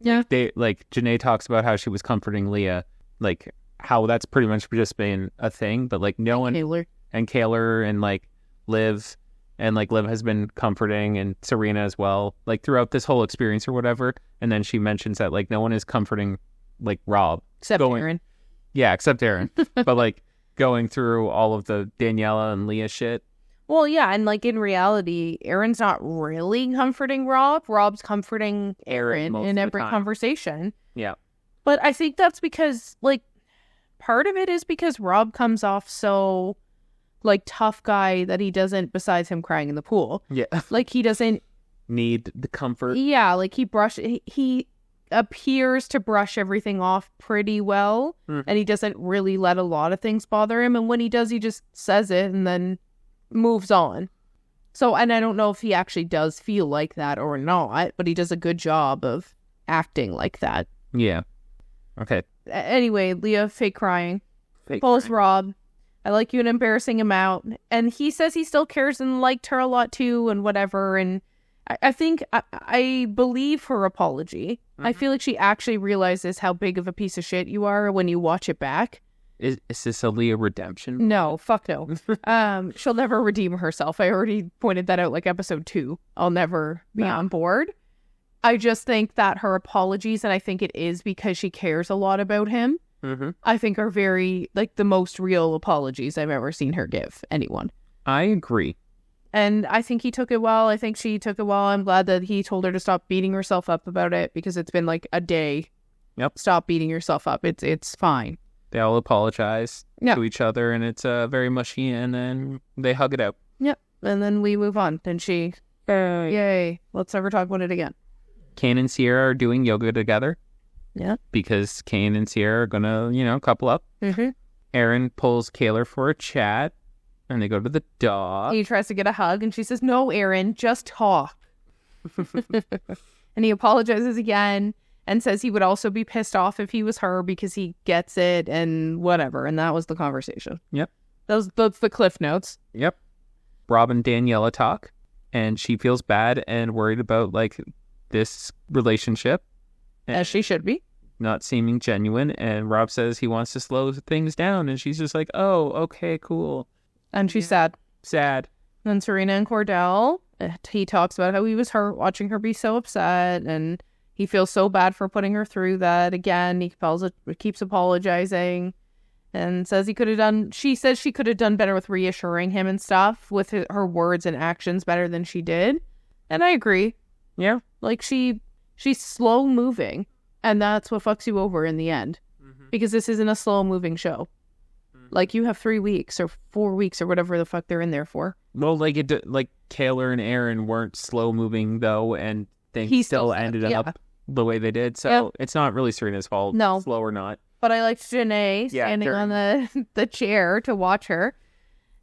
Yeah. Janae talks about how she was comforting Leah, like how that's pretty much just been a thing, but like no one, Kaylor and like Liv, and like Liv has been comforting, and Serena as well, like throughout this whole experience or whatever. And then she mentions that like no one is comforting like Rob. Except Aaron. Yeah, except Aaron. But like going through all of the Daniela and Leah shit. Well, yeah, and like in reality, Aaron's not really comforting Rob. Rob's comforting Aaron in every conversation. Yeah. But I think that's because, like, part of it is because Rob comes off so, like, tough guy that he doesn't, besides him crying in the pool. Yeah. Like, he doesn't need the comfort. Yeah, like he appears to brush everything off pretty well, and he doesn't really let a lot of things bother him. And when he does, he just says it and then moves on. So, and I don't know if he actually does feel like that or not, but he does a good job of acting like that. Yeah. Okay. Anyway, Leah fake crying. Pulls Rob. I like you an embarrassing amount. And he says he still cares and liked her a lot too and whatever. And I think I believe her apology. I feel like she actually realizes how big of a piece of shit you are when you watch it back. Is this a Leah redemption? No, fuck no. She'll never redeem herself. I already pointed that out like episode 2. I'll never be on board. I just think that her apologies, and I think it is because she cares a lot about him, I think are very, like, the most real apologies I've ever seen her give anyone. I agree. And I think he took it well. I think she took it well. I'm glad that he told her to stop beating herself up about it, because it's been like a day. Yep. Stop beating yourself up. It's fine. They all apologize to each other, and it's very mushy, and then they hug it out. Yep. And then we move on. And she, yay, let's never talk about it again. Kane and Sierra are doing yoga together. Yeah. Because Kane and Sierra are going to, couple up. Aaron pulls Kaylor for a chat, and they go to the dog. He tries to get a hug, and she says, no, Aaron, just talk. And he apologizes again. And says he would also be pissed off if he was her because he gets it and whatever. And that was the conversation. Yep. That's the cliff notes. Yep. Rob and Daniela talk, and she feels bad and worried about, like, this relationship. As she should be. Not seeming genuine. And Rob says he wants to slow things down. And she's just like, oh, okay, cool. And she's sad. Sad. Then Serena and Cordell, he talks about how he was hurt watching her be so upset, and he feels so bad for putting her through that. Again, he keeps apologizing and says she says she could have done better with reassuring him and stuff, with her words and actions better than she did. And I agree. Yeah. Like, she's slow moving, and that's what fucks you over in the end. Because this isn't a slow moving show. Like, you have 3 weeks or 4 weeks or whatever the fuck they're in there for. Well, like Kaylor and Aaron weren't slow moving though, and things still ended up the way they did. So it's not really Serena's fault. No. Slow or not. But I liked Janae standing on the chair to watch her.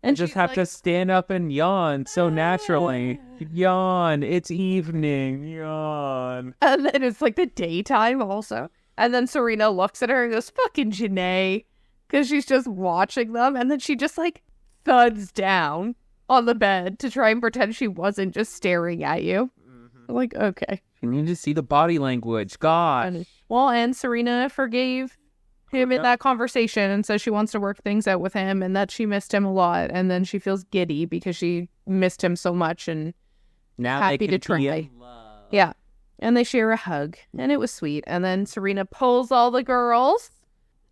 And just have to stand up and yawn so naturally. Yawn. It's evening. Yawn. And then it's like the daytime also. And then Serena looks at her and goes, fucking Janae. Because she's just watching them. And then she just like thuds down on the bed to try and pretend she wasn't just staring at you. Like, okay. You need to see the body language. God. Well, and Serena forgave him in that conversation and says she wants to work things out with him and that she missed him a lot. And then she feels giddy because she missed him so much and now happy to try. Yeah. And they share a hug, and it was sweet. And then Serena pulls all the girls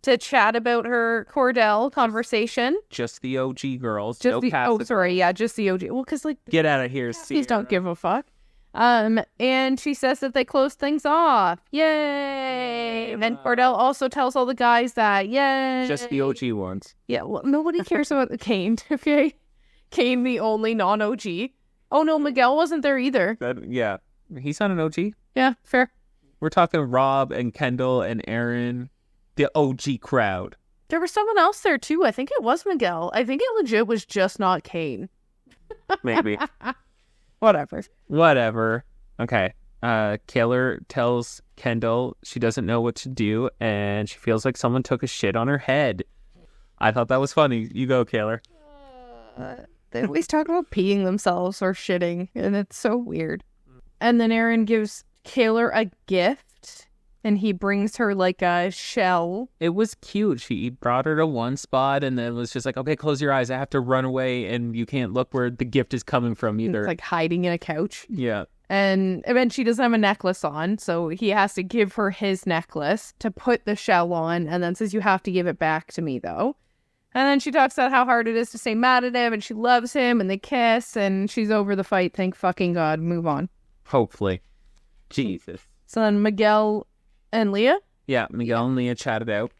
to chat about her Cordell conversation. Just the OG girls. Just no the Cassidy. just the OG. Well, because like Get out of here, Please don't give a fuck. And she says that they close things off. Yay! And then Cordell also tells all the guys that, yay! Just the OG ones. Yeah, well, nobody cares about Kane, okay? Kane, the only non-OG. Oh, no, Miguel wasn't there either. Yeah. He's not an OG. Yeah, fair. We're talking Rob and Kendall and Aaron, the OG crowd. There was someone else there, too. I think it was Miguel. I think it legit was just not Kane. Maybe. Whatever. Okay. Kaylor tells Kendall she doesn't know what to do, and she feels like someone took a shit on her head. I thought that was funny. You go, Kaylor. They always talk about peeing themselves or shitting, and it's so weird. And then Aaron gives Kaylor a gift, and he brings her like a shell. It was cute. She brought her to one spot, and then was just like, okay, close your eyes. I have to run away, and you can't look where the gift is coming from either. It's like hiding in a couch. Yeah. And then she doesn't have a necklace on, so he has to give her his necklace to put the shell on, and then says, you have to give it back to me, though. And then she talks about how hard it is to stay mad at him, and she loves him, and they kiss, and she's over the fight. Thank fucking God. Move on. Hopefully. Jesus. So then Miguel and Leah? Yeah, Miguel and Leah chatted out.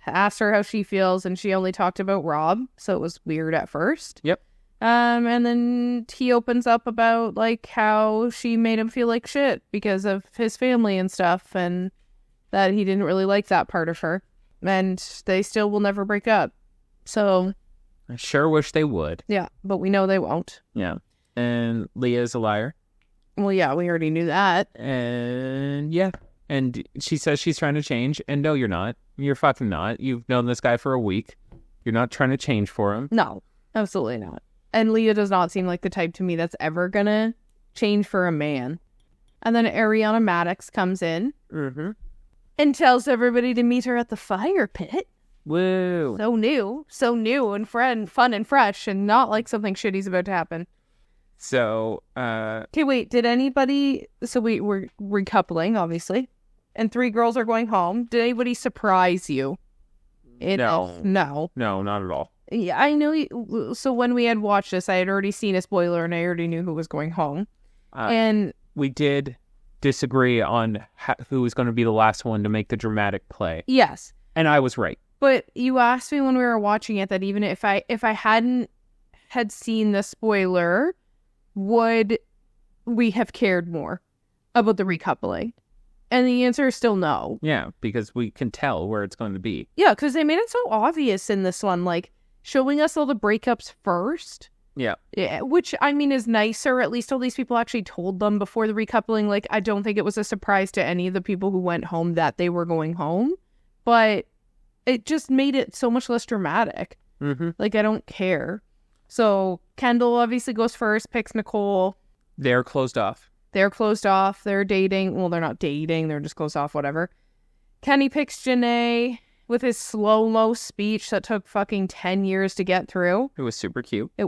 Asked her how she feels, and she only talked about Rob, so it was weird at first. Yep. And then he opens up about, like, how she made him feel like shit because of his family and stuff, and that he didn't really like that part of her. And they still will never break up. So... I sure wish they would. Yeah, but we know they won't. Yeah. And Leah's a liar. Well, yeah, we already knew that. And yeah. And she says she's trying to change. And no, you're not. You're fucking not. You've known this guy for a week. You're not trying to change for him. No, absolutely not. And Leah does not seem like the type to me that's ever gonna change for a man. And then Ariana Maddox comes in and tells everybody to meet her at the fire pit. Woo. So new and fun and fresh, and not like something shitty's about to happen. So, okay, wait, did anybody... So we're recoupling, obviously, and 3 girls are going home. Did anybody surprise you? No. No, not at all. Yeah, I know. So when we had watched this, I had already seen a spoiler, and I already knew who was going home. And we did disagree on who was going to be the last one to make the dramatic play. Yes. And I was right. But you asked me when we were watching it that even if I hadn't had seen the spoiler, would we have cared more about the recoupling? And the answer is still no. Yeah, because we can tell where it's going to be. Yeah, because they made it so obvious in this one, like showing us all the breakups first. Yeah. Which, I mean, is nicer. At least all these people actually told them before the recoupling. Like, I don't think it was a surprise to any of the people who went home that they were going home. But it just made it so much less dramatic. Like, I don't care. So, Kendall obviously goes first, picks Nicole. They're closed off. They're dating. Well, they're not dating. They're just closed off, whatever. Kenny picks Janae with his slow-mo speech that took fucking 10 years to get through. It was super cute. It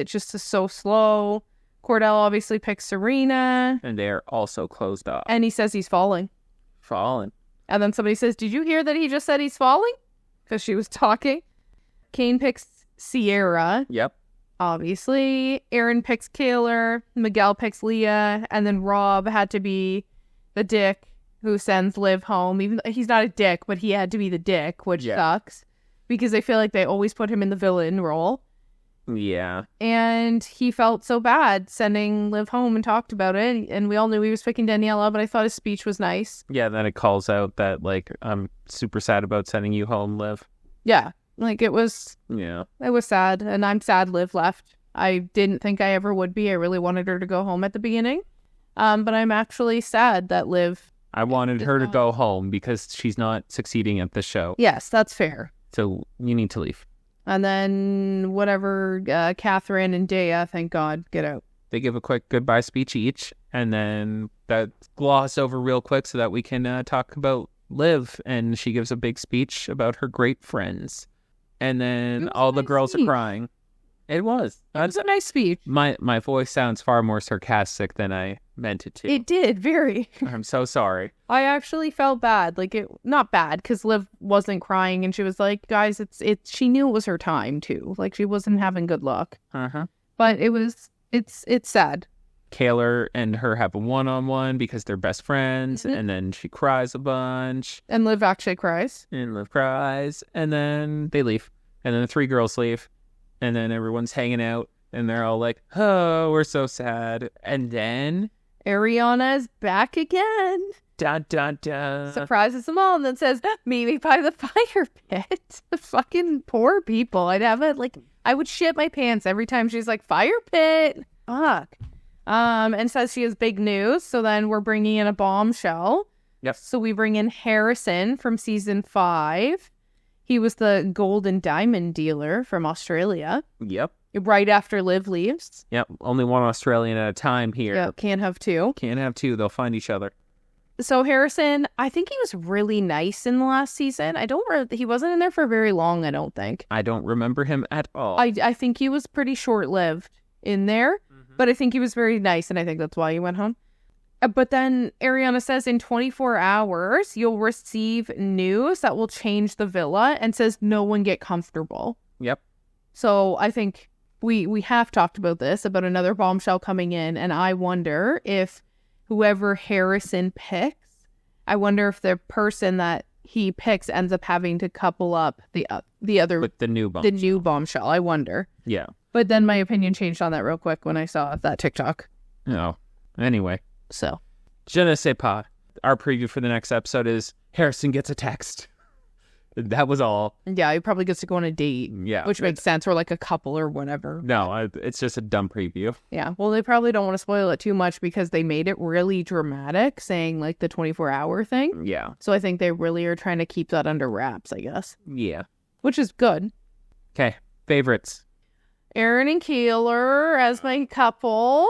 just is so slow. Cordell obviously picks Serena. And they're also closed off. And he says he's falling. And then somebody says, did you hear that he just said he's falling? Because she was talking. Kane picks Sierra. Yep. Obviously. Aaron picks Kaylor. Miguel picks Leah. And then Rob had to be the dick who sends Liv home. Even though he's not a dick, but he had to be the dick, which sucks. Because I feel like they always put him in the villain role. Yeah. And he felt so bad sending Liv home and talked about it. And we all knew he was picking Daniela, but I thought his speech was nice. Yeah, then it calls out that, like, I'm super sad about sending you home, Liv. Yeah. Like, it was... Yeah. It was sad. And I'm sad Liv left. I didn't think I ever would be. I really wanted her to go home at the beginning. But I'm actually sad that Liv... I wanted her to go home because she's not succeeding at the show. Yes, that's fair. So you need to leave. And then whatever, Catherine and Dea, thank God, get out. They give a quick goodbye speech each, and then that gloss over real quick so that we can talk about Liv. And she gives a big speech about her great friends. And then all the girls are crying. It was. It's a nice speech. My voice sounds far more sarcastic than I meant it to. It did, very. I'm so sorry. I actually felt bad. Like, not bad, because Liv wasn't crying, and she was like, guys, she knew it was her time, too. Like, she wasn't having good luck. Uh-huh. But it's sad. Kaylor and her have a one-on-one because they're best friends, and then she cries a bunch. And Liv actually cries. And Liv cries, and then they leave. And then the 3 girls leave, and then everyone's hanging out, and they're all like, oh, we're so sad. And then Ariana's back again. Dun, dun, dun. Surprises them all and then says, meet me by the fire pit. The fucking poor people. I would shit my pants every time she's like, fire pit. Fuck. And says she has big news. So then we're bringing in a bombshell. Yep. So we bring in Harrison from season 5. He was the gold and diamond dealer from Australia. Yep. Right after Liv leaves. Yep. Only one Australian at a time here. Yep. Can't have 2. Can't have 2. They'll find each other. So Harrison, I think he was really nice in the last season. He wasn't in there for very long, I don't think. I don't remember him at all. I think he was pretty short-lived in there, but I think he was very nice, and I think that's why he went home. But then Ariana says in 24 hours, you'll receive news that will change the villa, and says no one get comfortable. Yep. So I think we have talked about this, about another bombshell coming in, and I wonder if whoever Harrison picks, I wonder if the person that he picks ends up having to couple up the other With the new bombshell. the new bombshell. I wonder. Yeah. But then my opinion changed on that real quick when I saw that TikTok. No. Anyway. So, Je ne sais pas. Our preview for the next episode is Harrison gets a text. That was all. yeah, he probably gets to go on a date. Yeah. Which makes sense, or like a couple or whatever. No, it's just a dumb preview. Yeah, well, they probably don't want to spoil it too much because they made it really dramatic, saying like the 24-hour thing. Yeah. So I think they really are trying to keep that under wraps, I guess. Yeah. Which is good. Okay. Favorites. Aaron and Keeler as my couple.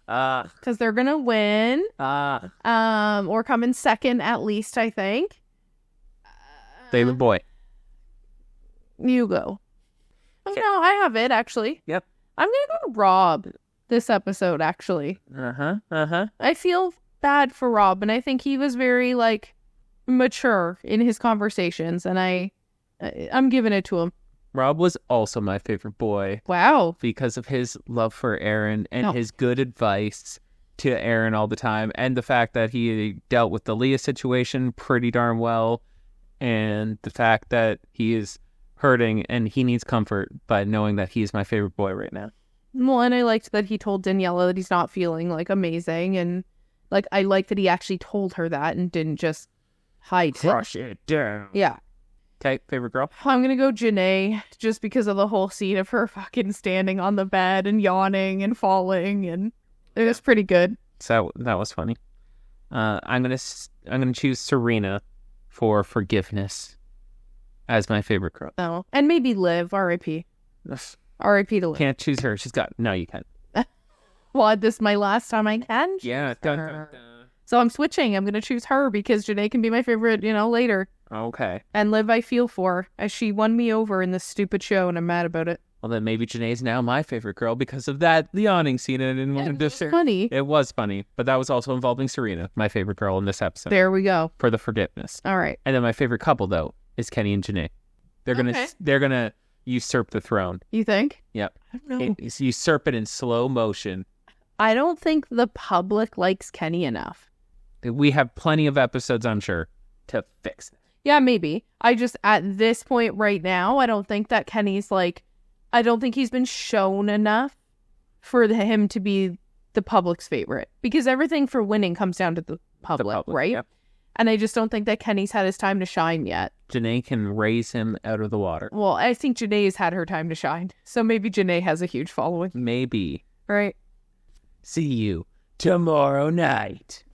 Ah. Because they're going to win. Or come in second at least, I think. David Boy. You go. Oh, no, I have it, actually. Yep. I'm going to go Rob this episode, actually. I feel bad for Rob, and I think he was very, like, mature in his conversations, and I'm giving it to him. Rob was also my favorite boy. Wow. Because of his love for Aaron and his good advice to Aaron all the time, and the fact that he dealt with the Leah situation pretty darn well, and the fact that he is hurting and he needs comfort by knowing that he's my favorite boy right now. Well, and I liked that he told Daniela that he's not feeling, like, amazing, and, like, I like that he actually told her that and didn't just hide it. Crush it down. Yeah. Okay, favorite girl? I'm gonna go Janae, just because of the whole scene of her fucking standing on the bed and yawning and falling, and it was pretty good. So that was funny. I'm gonna choose Serena for forgiveness as my favorite girl. Oh, and maybe Liv, R.I.P. R.I.P. to Liv. Can't choose her. She's got no. You can't. Well, this is my last time I can. Yeah. Dun, dun, dun. So I'm switching. I'm gonna choose her because Janae can be my favorite, later. Okay. And Liv, I feel for, as she won me over in this stupid show, and I'm mad about it. Well, then maybe Janae's now my favorite girl because of that yawning scene. I didn't want to It was funny. It was funny, but that was also involving Serena, my favorite girl in this episode. There we go. For the forgiveness. All right. And then my favorite couple though is Kenny and Janae. They're gonna usurp the throne. You think? Yep. I don't know. Usurp it in slow motion. I don't think the public likes Kenny enough. We have plenty of episodes, I'm sure, to fix it. Yeah, maybe. I just, at this point right now, I don't think that Kenny's I don't think he's been shown enough for him to be the public's favorite. Because everything for winning comes down to the public, right? Yep. And I just don't think that Kenny's had his time to shine yet. Janae can raise him out of the water. Well, I think Janae's had her time to shine. So maybe Janae has a huge following. Maybe. Right? See you tomorrow night.